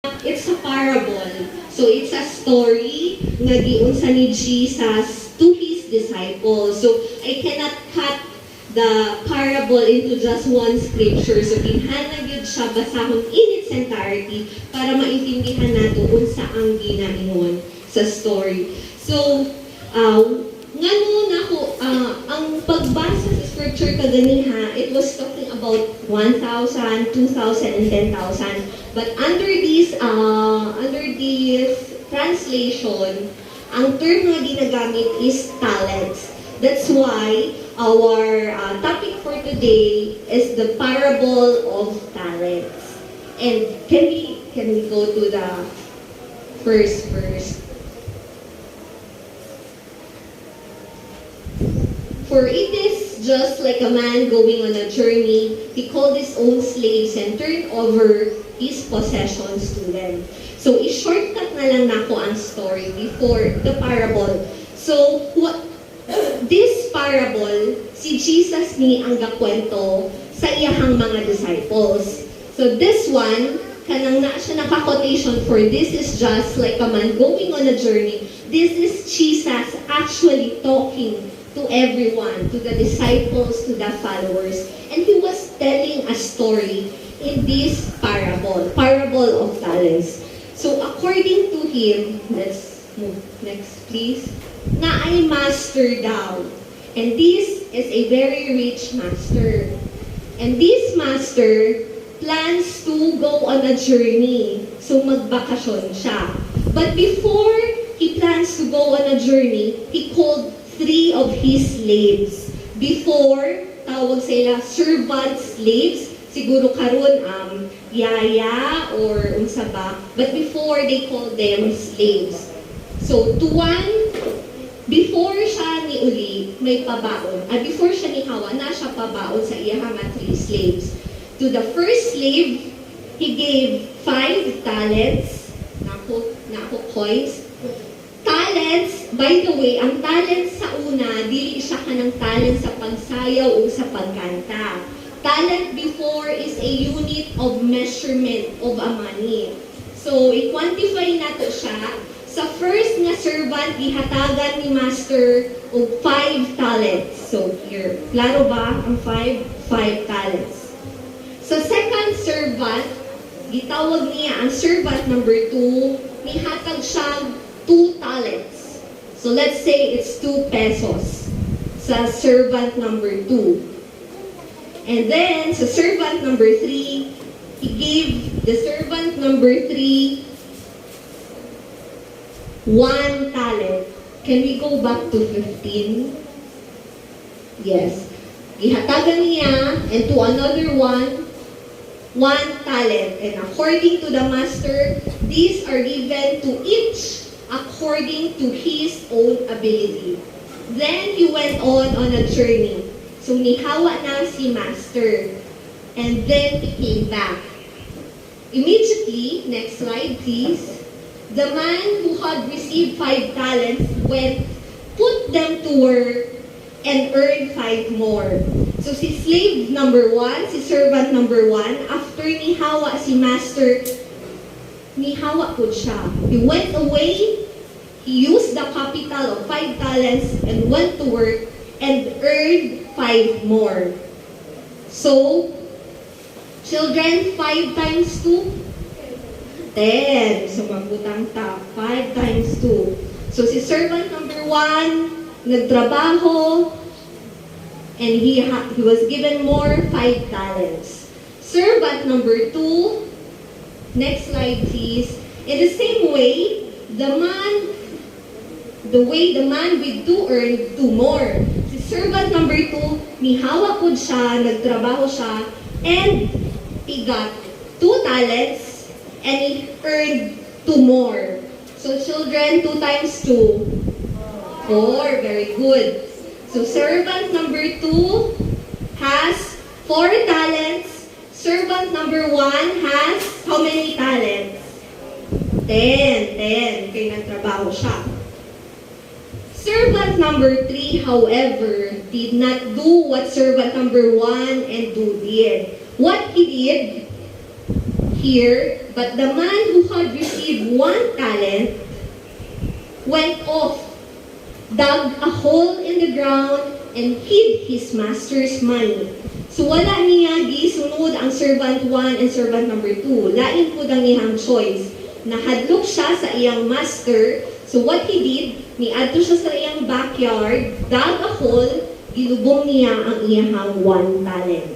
It's a parable. So it's a story nga giunsa ni Jesus to his disciples. So I cannot cut the parable into just one scripture. So ginhana gyud siya basahon in its entirety para maintindihan nato unsa ang ginaingon sa story. So ngano nako ang pagbasa sa scripture kaganiha, it was talking about 1,000, 2,000, and 10,000. But under this translation, ang term na ginagamit is talents. That's why our topic for today is the parable of talents. And can we go to the first verse? For it is just like a man going on a journey. He called his own slaves and turned over his possessions to them. So, i-shortcut na lang nako ang story before the parable. So, this parable, si Jesus ni ang gakwento sa iyahang mga disciples. So, this one, kanang na siya naka-quotation for this is just like a man going on a journey. This is Jesus actually talking to everyone, to the disciples, to the followers. And he was telling a story in this parable of talents. So according to him, let's move next please, na ay master daw. And this is a very rich master. And this master plans to go on a journey. So magbakasyon siya. But before he plans to go on a journey, he called 3 of his slaves. Before, tawag sila servant slaves. Siguro karon yaya or unsa ba. But before, they called them slaves. So, to one, before siya ni uli, may pabaon. Before siya ni Hawa, na siya pabaon sa iya nga 3 slaves. To the first slave, he gave 5 talents. Nako coins. Talents, by the way, ang talents sa una, dili siya kanang talent sa pagsayaw o sa pagkanta. Talent before is a unit of measurement of a money. So, i-quantify nato siya. Sa first nga servant, gihatagan ni master og 5 talents. So, here, klaro ba ang 5 talents. Sa second servant, gitawag niya ang servant number 2, nihatag siya 2 talents. So let's say it's 2 pesos sa servant number 2. And then sa servant number 3, he gave the servant number 3 1 talent. Can we go back to 15? Yes. Ihatagan niya and to another one 1 talent. And according to the master, these are given to each according to his own ability. Then he went on a journey. So nihawa na si master. And then he came back. Immediately, next slide please, the man who had received 5 talents went, put them to work, and earned 5 more. So si slave number 1, si servant number 1, after nihawa si master, nihawa po siya. He went away, he used the capital of 5 talents and went to work and earned 5 more. So, children, 5 times 2? 10. So, mabutang ta. 5 times 2. So, si servant number 1, nagtrabaho, and he was given more 5 talents. Servant number 2, next slide please. In the same way, the man with 2 earned 2 more. Si servant number 2, nihawa po siya, nagtrabaho siya, and he got 2 talents, and he earned 2 more. So children, 2 times 2? 4. Very good. So servant number 2 has 4 talents. Servant number 1 has how many talents? 10. Kaya nagtrabaho siya. Servant number 3, however, did not do what servant number 1 and 2 did. What he did, here, but the man who had received 1 talent went off, dug a hole in the ground, and hid his master's money. So wala niya gisunod ang servant 1 and servant number 2. Lain po ang iyang choice. Nahadlok siya sa iyang master. So what he did, niadto siya sa iyang backyard, dug a hole, gilubong niya ang iyang 1 talent.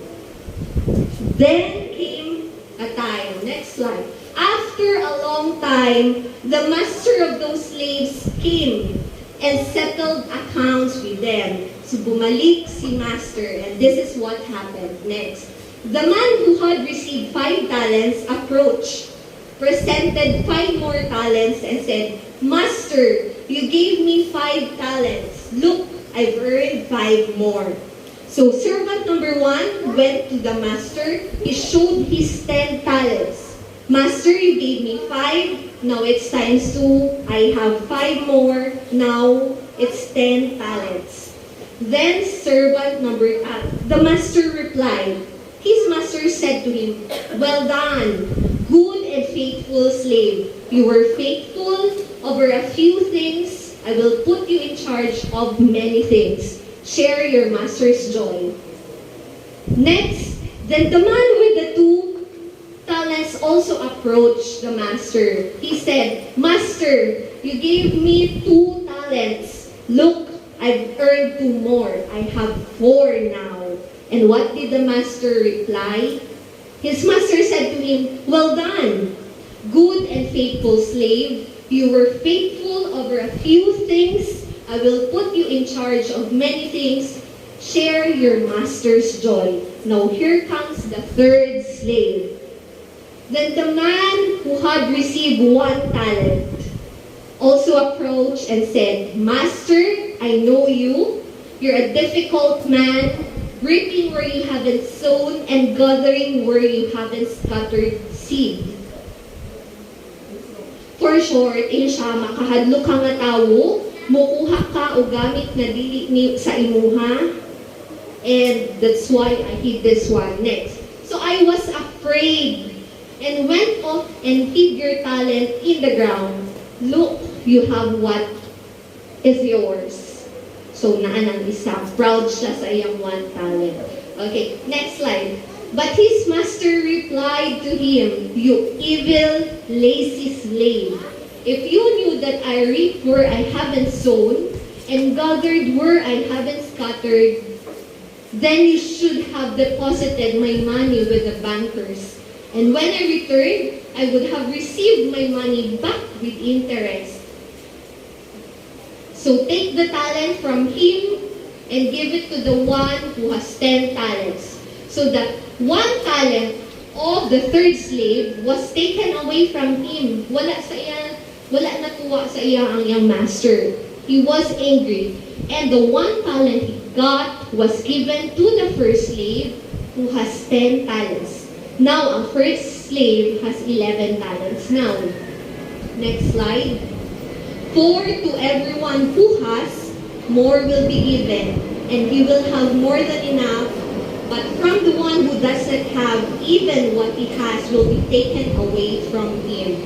Then came a time. Next slide. After a long time, the master of those slaves came and settled accounts with them. So bumalik si master, and this is what happened next. The man who had received 5 talents approached, presented 5 more talents, and said, Master, you gave me 5 talents. Look, I've earned 5 more. So servant number 1 went to the master. He showed his 10 talents. Master, you gave me 5. Now it's times 2. I have 5 more. Now it's 10 talents. Then servant the master replied. His master said to him, Well done, good and faithful slave. You were faithful over a few things. I will put you in charge of many things. Share your master's joy. Next, then the man with the 2 talents also approached the master. He said, Master, you gave me 2 talents. Look, I've earned 2 more. I have 4 now. And what did the master reply? His master said to him, Well done, good and faithful slave. You were faithful over a few things. I will put you in charge of many things. Share your master's joy. Now here comes the 3rd slave. Then the man who had received 1 talent also approached and said, Master, I know you. You're a difficult man, reaping where you haven't sown and gathering where you haven't scattered seed. For short, siya makahadlok ka nga tawo, mukuha ka o gamit na dili ni sa imuha, and that's why I hid this one. Next. So I was afraid and went off and hid your talent in the ground. Look, you have what is yours. So naanang isa, proud siya sa iyang 1 talent. Okay, next slide. But his master replied to him, You evil, lazy slave. If you knew that I reap where I haven't sown and gathered where I haven't scattered, then you should have deposited my money with the bankers. And when I returned, I would have received my money back with interest. So take the talent from him and give it to the one who has 10 talents. So that 1 talent of the 3rd slave was taken away from him. Wala natuwa sa iya ang iyang master. He was angry. And the 1 talent he got was given to the 1st slave who has 10 talents. Now, ang 1st slave has 11 talents now. Next slide. For to everyone who has, more will be given, and he will have more than enough. But from the one who doesn't have, even what he has will be taken away from him.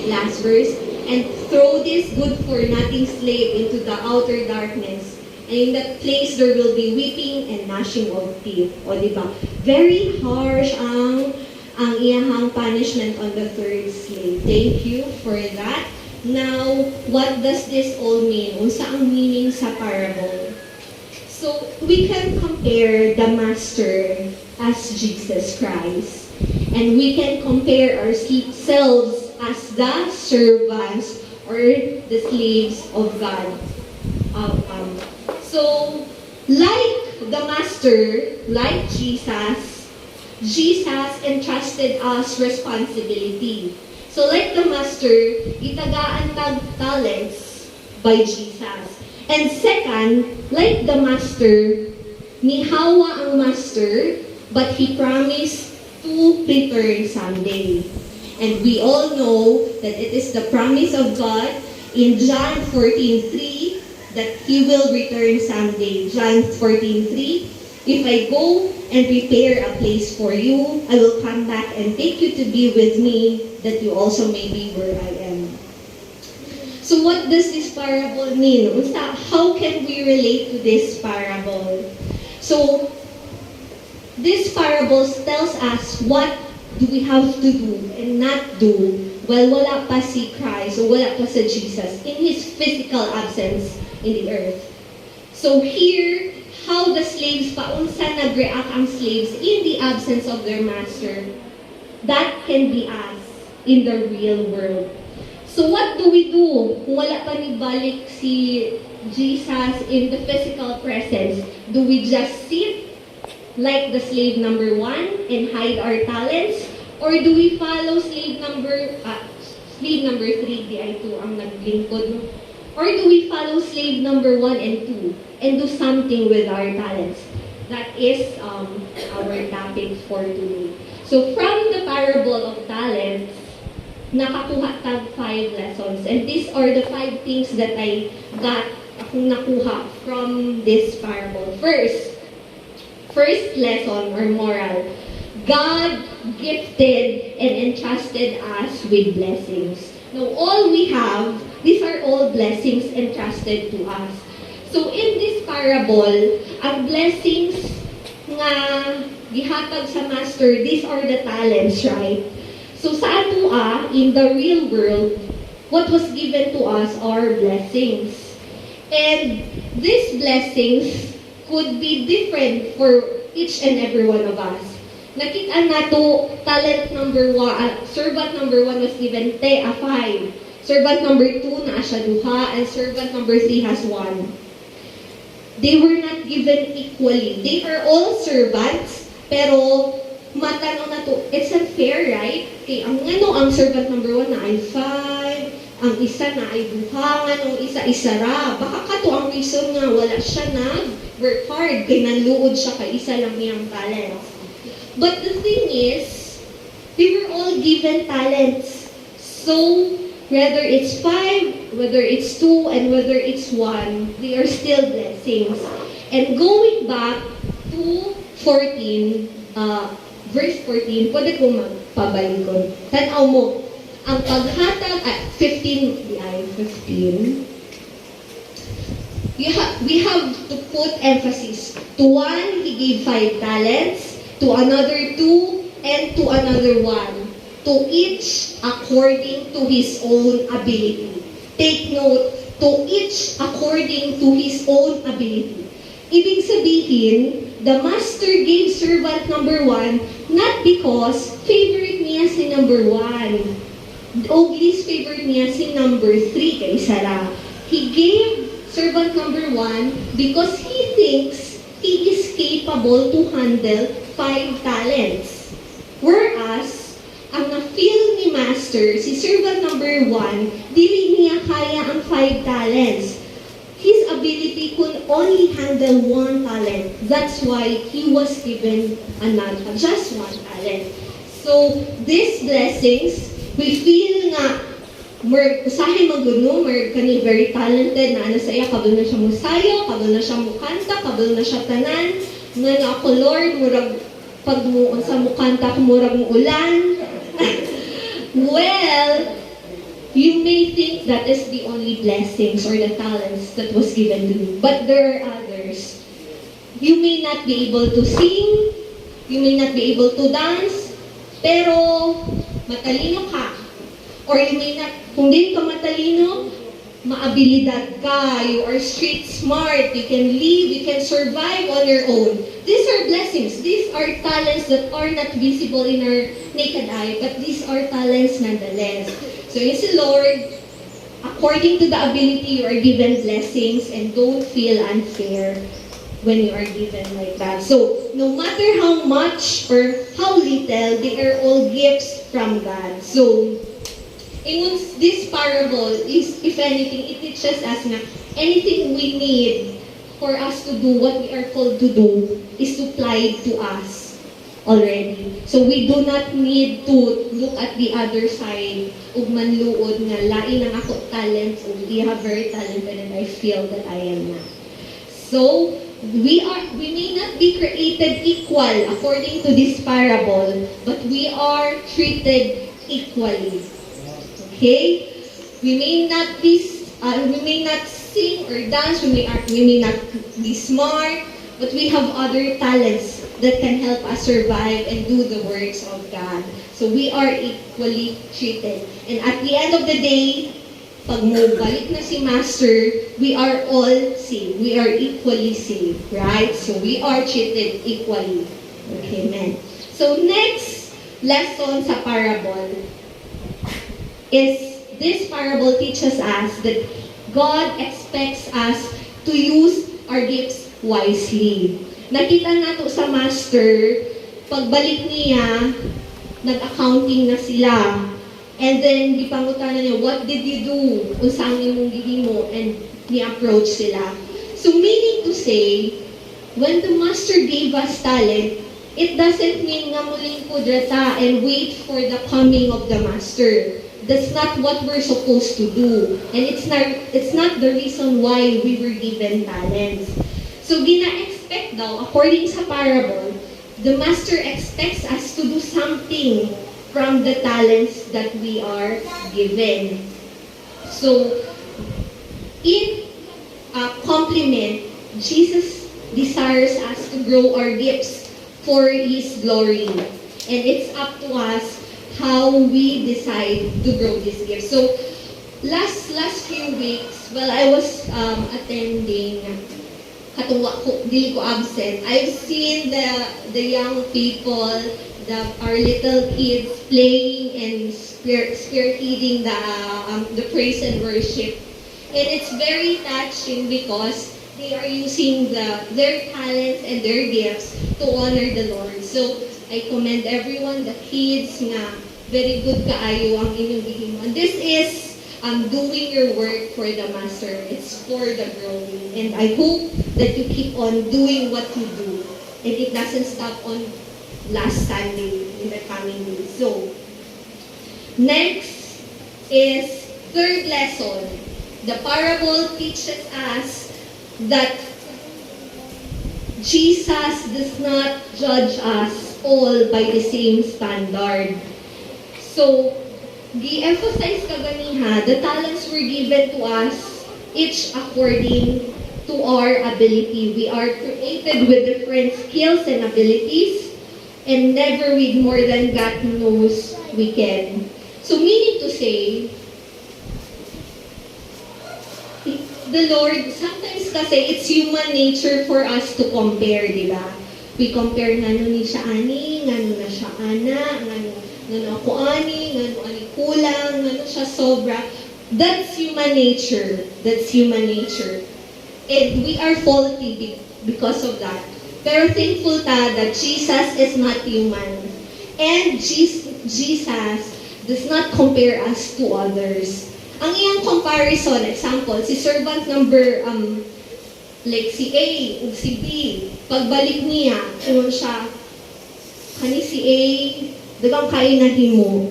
Last verse. And throw this good-for-nothing slave into the outer darkness. And in that place there will be weeping and gnashing of teeth. O diba? Very harsh ang iyahang punishment on the 3rd slave. Thank you for that. Now, what does this all mean? Unsa ang meaning sa parable? So, we can compare the master as Jesus Christ. And we can compare ourselves as the servants or the slaves of God. So, like the master, like Jesus entrusted us responsibility. So like the master, itagaan tag talents by Jesus. And second, like the master, nihawa ang master, but he promised to return someday. And we all know that it is the promise of God in John 14:3 that he will return someday. John 14:3, If I go and prepare a place for you, I will come back and take you to be with me, that you also may be where I am. So what does this parable mean? How can we relate to this parable? So, this parable tells us what do we have to do and not do while wala pa si Christ o wala pa si Jesus in His physical absence in the earth. So here, how the slaves, paunsa nag-react ang slaves in the absence of their master, that can be us in the real world. So what do we do kung wala pa nibalik si Jesus in the physical presence? Do we just sit like the slave number 1 and hide our talents? Or do we follow slave number 3, di ay 2 ang naglingkod? Or do we follow slave number 1 and 2 and do something with our talents? That is our topic for today. So from the parable of talents, nakakuha tag 5 lessons. And these are the 5 things that I got, akong nakuha from this parable. First lesson or moral, God gifted and entrusted us with blessings. Now, all we have, these are all blessings entrusted to us. So, in this parable, ang blessings nga gihatag sa master, these are the talents, right? So sa atua, in the real world, what was given to us are blessings. And these blessings could be different for each and every one of us. Nakita nato, talent number 1, servant number 1 was given 5. Servant number 2 na siya 2, and servant number 3 has 1. They were not given equally. They are all servants, pero matanong na to, it's unfair, right? Okay, ang servant number 1 na ay 5, ang isa na ay 2, ang isa ra. Baka kato ang reason nga wala siya work hard, kay nanluod siya kay isa lang niyang talents. But the thing is, they were all given talents. So, whether it's 5, whether it's 2, and whether it's 1, they are still blessings. And going back to 14, verse 14, pwede ko magpabalikon. Tanaw mo, ang paghatag at 15, we have to put emphasis. To one, he gave 5 talents, to another 2, and to another 1. To each according to his own ability. Take note, to each according to his own ability. Ibig sabihin, the master gave servant number 1 not because favorite niya si number 1. O least favorite niya si number 3 kay Sarah. He gave servant number 1 because he thinks he is capable to handle 5 talents. Whereas, ang na-feel ni master, si servant number 1, dili niya kaya ang 5 talents. His ability could only handle 1 talent. That's why he was given just 1 talent. So, these blessings, we feel nga, usahay maguno, kani very talented na sa iya, kabal na siya musayo, kabal na siya mukanta, kabal na siya tanan, nga ako Lord, murag pag mo sa mukanta, murag mo ulan. Well, you may think that is the only blessings or the talents that was given to me. But there are others. You may not be able to sing, you may not be able to dance, pero matalino ka. Or you may not, kung di ka matalino, maabilidad ka, you are street smart, you can live, you can survive on your own. These are blessings. These are talents that are not visible in our naked eye, but these are talents nonetheless. So you say, Lord, according to the ability, you are given blessings, and don't feel unfair when you are given like that. So no matter how much or how little, they are all gifts from God. So in this parable is, if anything, it teaches us na anything we need for us to do what we are called to do is supplied to us already. So we do not need to look at the other side ug manluod nga lain ang ako talents ug di have very talented and I feel that I am not. So We may not be created equal according to this parable, but we are treated equally. Okay? We may not sing or dance, we may not be smart, but we have other talents that can help us survive and do the works of God. So we are equally treated. And at the end of the day, pag balik na si Master, we are all saved. We are equally saved, right? So we are treated equally. Okay, amen. So next lesson sa parable is this parable teaches us that God expects us to use our gifts wisely. Nakita nato sa Master, pagbalik niya, nag-accounting na sila. And then, gipangutanan niya, what did you do? Unsang imong gihimo? And ni-approach sila. So, meaning to say, when the Master gave us talent, it doesn't mean nga muling kudrata and wait for the coming of the Master. That's not what we're supposed to do. And it's not the reason why we were given talents. So, gina-expect daw, according sa parable, the Master expects us to do something from the talents that we are given. So, in compliment, Jesus desires us to grow our gifts for His glory. And it's up to us how we decide to grow these gifts. So, last few weeks, while I was attending, katuwa ko, dili ko absent, I've seen the young people, our little kids playing and spearheading the praise and worship. And it's very touching because they are using their talents and their gifts to honor the Lord. So, I commend everyone, the kids, nga very good kaayo ang inyong gihimo. And this is doing your work for the Master. It's for the growing. And I hope that you keep on doing what you do. And it doesn't stop on last Sunday in the coming week. So, next is third lesson. The parable teaches us that Jesus does not judge us all by the same standard. So, gi-emphasize ka ganiha, the talents were given to us each according to our ability. We are created with different skills and abilities, and never with more than God knows we can. So meaning to say, the Lord, sometimes kasi it's human nature for us to compare, di ba? We compare ngano ni siya ani, ngano na siya ana, ngano ako ani, ngano ani kulang, ngano siya sobra. That's human nature. That's human nature. And we are faulty because of that. Pero thankful ta that Jesus is not human. And Jesus does not compare us to others. Ang iyang comparison, example, si servant number, like si A o si B, pagbalik niya, kung siya, kani si A, dagang kain na himo.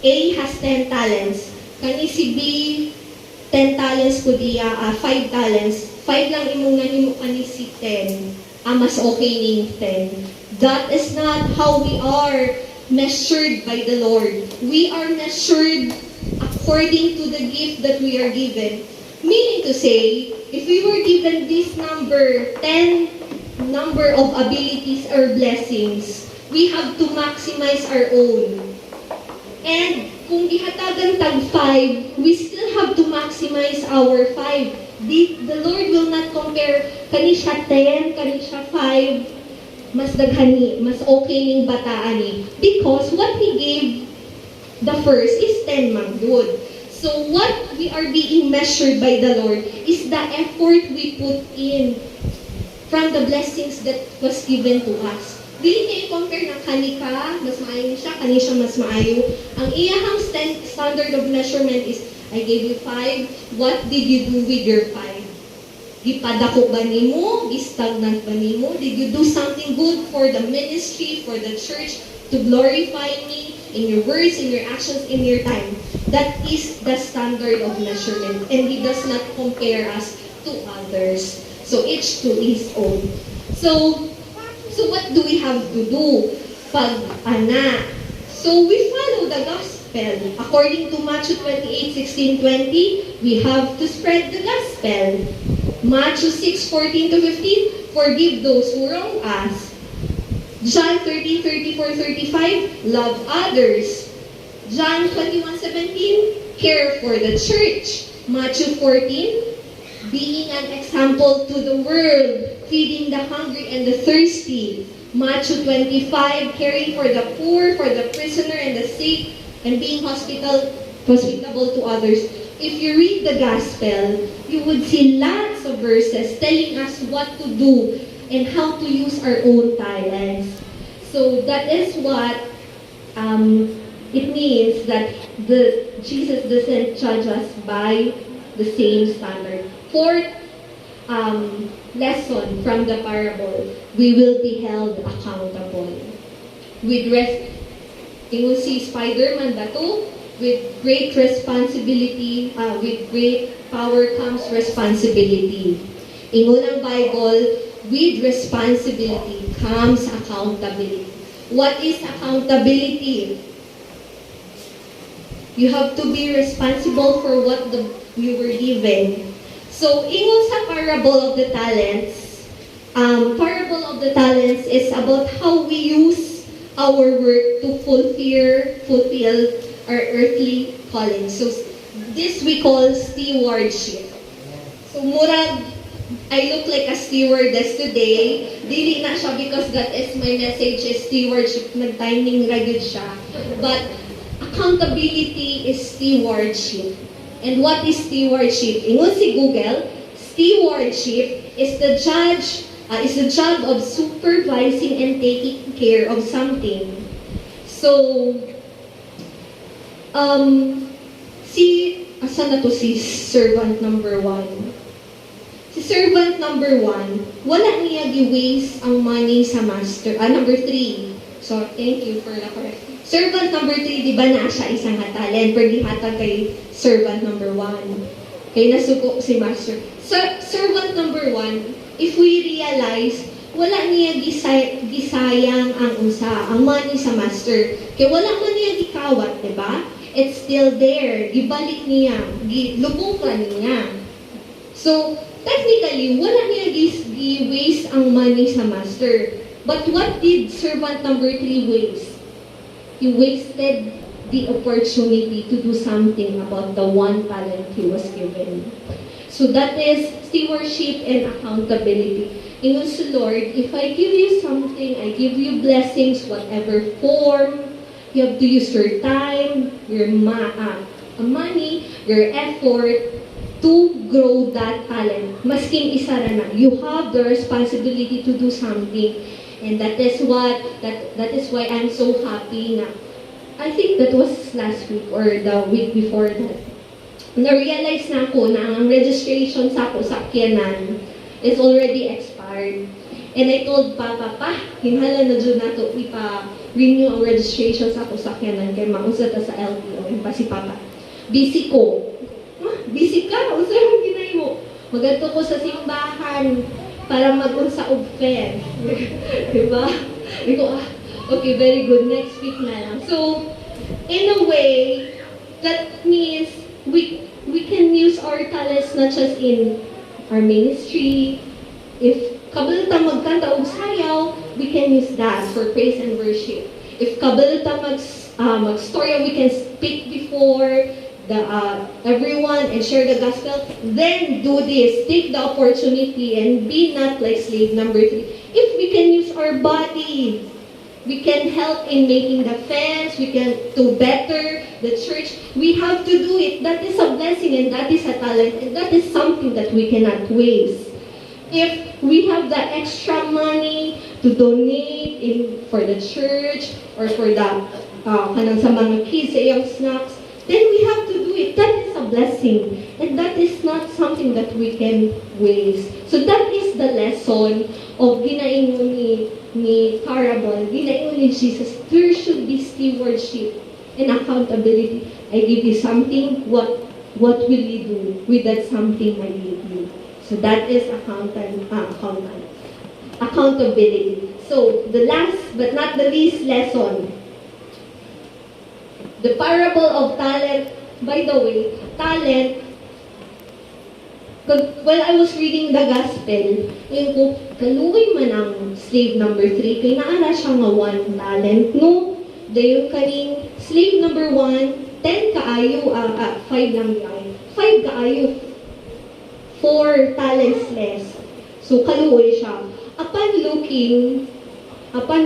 A has 10 talents. Kani si B, 10 talents ko diya, 5 talents. 5 lang imong nanimo kani si 10. Mas okay ning 10. That is not how we are measured by the Lord. We are measured according to the gift that we are given. Meaning to say, if we were given this number, 10 number of abilities or blessings, we have to maximize our own. And kung gihatagan tag 5, we still have to maximize our 5. The Lord will not compare kani siya 10, kani siya 5, mas daghani, mas okay ning bataan ni. Because what He gave the first is 10 man good. So what we are being measured by the Lord is the effort we put in from the blessings that was given to us. Dili kayo compare na kani ka, mas maayo siya, kani siya mas maayo. Ang iyahang standard of measurement is, I gave you 5, what did you do with your 5? Gipadako ba nimo? Gistagnant ba nimo? Did you do something good for the ministry, for the church, to glorify me in your words, in your actions, in your time? That is the standard of measurement, and He does not compare us to others. So each to his own. So what do we have to do? Pag-ana. So we follow the gospel. According to Matthew 28:16-20, we have to spread the gospel. Matthew 6:14-15, forgive those who wrong us. John 13:34-35, love others. John 21:17, care for the church. Matthew 14, being an example to the world, feeding the hungry and the thirsty. Matthew 25, caring for the poor, for the prisoner and the sick, and being hospitable to others. If you read the gospel, you would see lots of verses telling us what to do and how to use our own talents. So that is what it means that Jesus doesn't judge us by the same standard. Fourth lesson from the parable, we will be held accountable. You will see Spider-Man dato, with great responsibility, with great power comes responsibility. Ingon ang Bible, with responsibility comes accountability. What is accountability? You have to be responsible for what you were given. So, ingon sa parable of the talents is about how we use our work to fulfill our earthly calling. So, this we call stewardship. So, murag, I look like a stewardess today. Dili na siya because that is my message is stewardship. Nag-timing ragid siya. But, accountability is stewardship. And what is stewardship? Ingon si Google, stewardship is the job of supervising and taking care of something. So, asan na to si servant number 1? Si servant number 1, wala niya gi-waste ang money sa master. Number 3. So, thank you for the correct. Servant number 3, di ba na siya isang talent, pero gihatag kay servant number 1. Kaya nasuko si master. Servant number 1, if we realize, wala niya gisayang ang money sa master. Kaya wala man niya gikawat, di ba? It's still there. Gibalik niya. Lubungan niya. So, technically, wala niya gi-waste ang money sa master. But what did servant number 3 waste? He wasted the opportunity to do something about the one talent he was given. So that is stewardship and accountability. Ingon sa Lord, if I give you something, I give you blessings, whatever form, you have to use your time, your money, your effort to grow that talent. Masking isa na, you have the responsibility to do something. And that is why I'm so happy na, I think that was last week or the week before that, na-realize na ako na ang registration sa ako sa sakyanan is already expired. And I told Papa, hinhala na dyan na ito, ipa-renew ang registration sa ako sa sakyanan kay mausat sa LTO. Yung pa si Papa, busy ko. Busy ka? Usa yung ginay mo. Maganto ko sa simbahan para mag-unsa og fair. Diba? Okay, very good. Next week na lang. So, in a way, that means we can use our talents not just in our ministry. If kabalta magkanta og sayaw, we can use that for praise and worship. If kabalta mag-storya, we can speak before everyone and share the gospel. Then do this. Take the opportunity and be not like slave number 3. If we can use our body, we can help in making the fence, we can to better the church. We have to do it. That is a blessing and that is a talent and that is something that we cannot waste. If we have the extra money to donate for the church or for the sa mga kids, yung snacks, then we have to do it. That is a blessing. And that is not something that we can waste. So that is the lesson of ginaingon ni parable, ginaingon ni Jesus. There should be stewardship and accountability. I give you something, what will you do with that something I give you? So that is accountability. So the last but not the least lesson, the parable of talent. By the way, talent, while I was reading the gospel, yung ko, kaluoy man ang slave number 3, kay naala siya nga 1 talent, no? Dayon kaning slave number 1, 10 kaayo, 5 lang yan. 5 kaayo, 4 talents less. So, kaluoy siya. Upon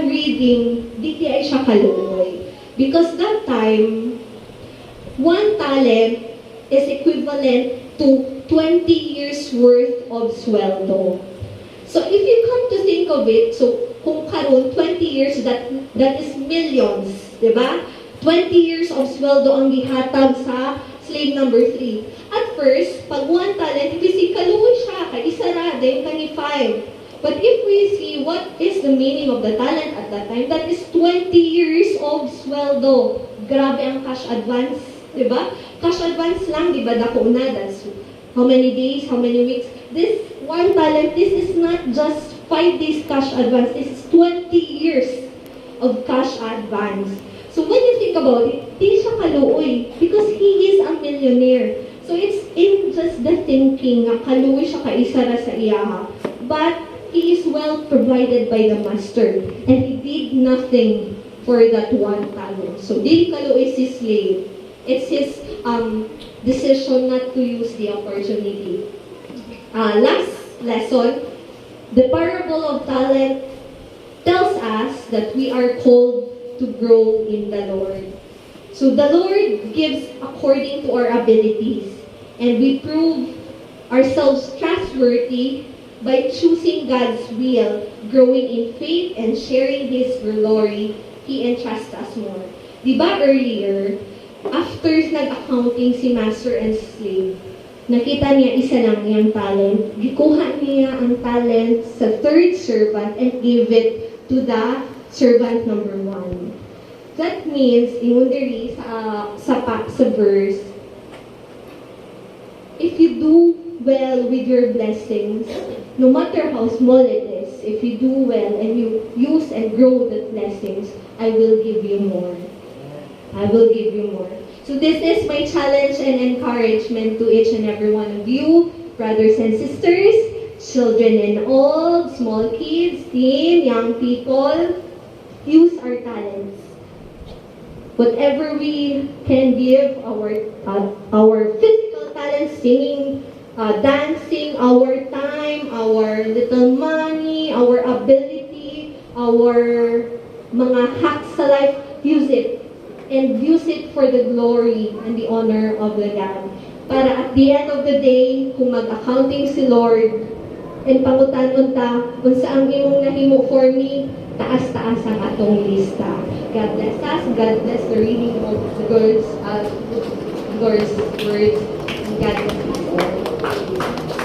reading, di ay siya kaluoy. Because that time, 1 talent is equivalent to 20 years worth of sweldo. So if you come to think of it, so kung karon 20 years, that is millions, di ba? 20 years of sweldo ang gihatag sa slave number 3. At first, pag 1 talent, physically siya, kay isa ra, then kani 5. But if we see what is the meaning of the talent at that time, that is 20 years of sweldo. Grabe ang cash advance, di ba? Cash advance lang, di ba? Dako na, that's how many days, how many weeks. This 1 talent, this is not just 5 days cash advance, this is 20 years of cash advance. So when you think about it, di siya kaluoy because he is a millionaire. So it's in just the thinking na kaluoy siya kaisa ra sa iyaha. But he is well provided by the master and he did nothing for that 1 talent. So di kaluoy si slave. It's his decision not to use the opportunity. Last lesson, the parable of talent tells us that we are called to grow in the Lord. So the Lord gives according to our abilities, and we prove ourselves trustworthy by choosing God's will, growing in faith, and sharing His glory. He entrusts us more. Diba earlier, after nag-accounting si master and slave, nakita niya isa lang yung talent. Gikuha niya ang talent sa 3rd servant and gave it to the servant number 1. That means, inundari sa verse, if you do well with your blessings, no matter how small it is, if you do well and you use and grow the blessings, I will give you more. I will give you more. So this is my challenge and encouragement to each and every one of you, brothers and sisters, children and old, small kids, teen, young people. Use our talents. Whatever we can give, our physical talents, singing, dancing, our time, our little money, our ability, our mga hacks sa life, use it. And use it for the glory and the honor of the God. Para at the end of the day, kung mag-accounting si Lord, and pangutan ta, kung saan imong nahimo for me, taas-taas ang atong lista. God bless us. God bless the reading of the Lord's words. And God bless us all.